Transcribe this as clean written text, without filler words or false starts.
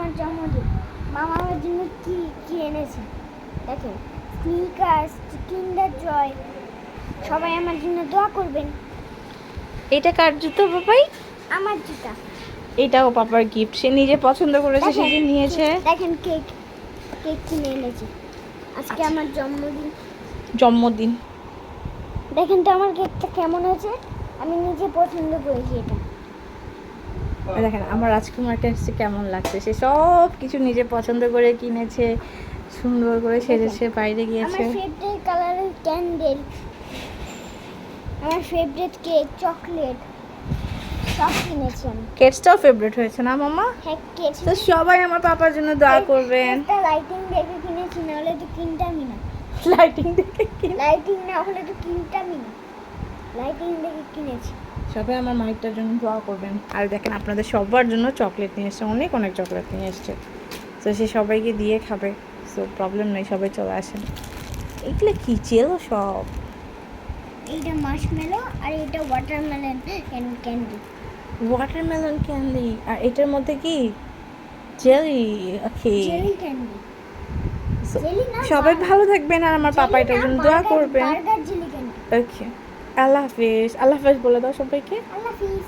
আমার জন্মদিন। মামা আমার জন্য কি কি এনেছে দেখেন, স্নিকার্স, কিন্ডার জয়। সবাই আমার জন্য দোয়া করবেন। এটা কার জুতো বাবাই? আমার জুতা। এটাও পাপার গিফট, সে নিজে পছন্দ করেছে, দেখেন, সেটা নিয়েছে। দেখেন কেক, কেক কিনে এনেছে আজকে আচ্ছা। আমার জন্মদিন। জন্মদিন। দেখেন তো আমার কেকটা কেমন হয়েছে, আমি নিজে পছন্দ করেছি এটা। দেখেন আমার রাজকুমারটা কেমন লাগছে, সে সব কিছু নিজে পছন্দ করে কিনেছে, সুন্দর করে সেজেছে, বাইরে গিয়েছে। আমার ফেভারিট কালারের ক্যান্ডেল, আমার ফেভারিট কেক, চকলেট সব কিনেছি আমি। কেকটাও ফেভারিট হয়েছে না মামা? হ্যাঁ, কেক তো সবাই আমার পাপার জন্য দোয়া করবেন। একটা লাইটিং দেখে কিনেছি, না হলে তো কিনতামই না। লাইটিং দেখে কিনে লাইটিং না হলে তো কিনতামই না, লাইটিং দেখে কিনেছি। সবাই আমার মাইকটার জন্য দোয়া করবেন। আর দেখেন আপনাদের সবার জন্য চকলেট নিয়ে এসছে, অনেক অনেক চকলেট নিয়ে এসছে। তো সে সবাইকে দিয়ে খাবে, সো প্রবলেম নেই, সবাই চলে আসেন। এগুলো কি চেল সব? এইটা মার্শমেলো আর এটা ওয়াটারমেলন ক্যান্ডি। ওয়াটারমেলন ক্যান্ডি, আর এটার মধ্যে কি জেলি? ওকে, জেলি ক্যান্ডি। জেলি না, সবাই ভালো থাকবেন আর আমার পাপা এটার জন্য দোয়া করবেন। Burger jelly candy. Okay, Allah হাফিজ। আল্লাহ হাফিজ বলে দাও সবাইকে। আল্লাহ হাফিজ।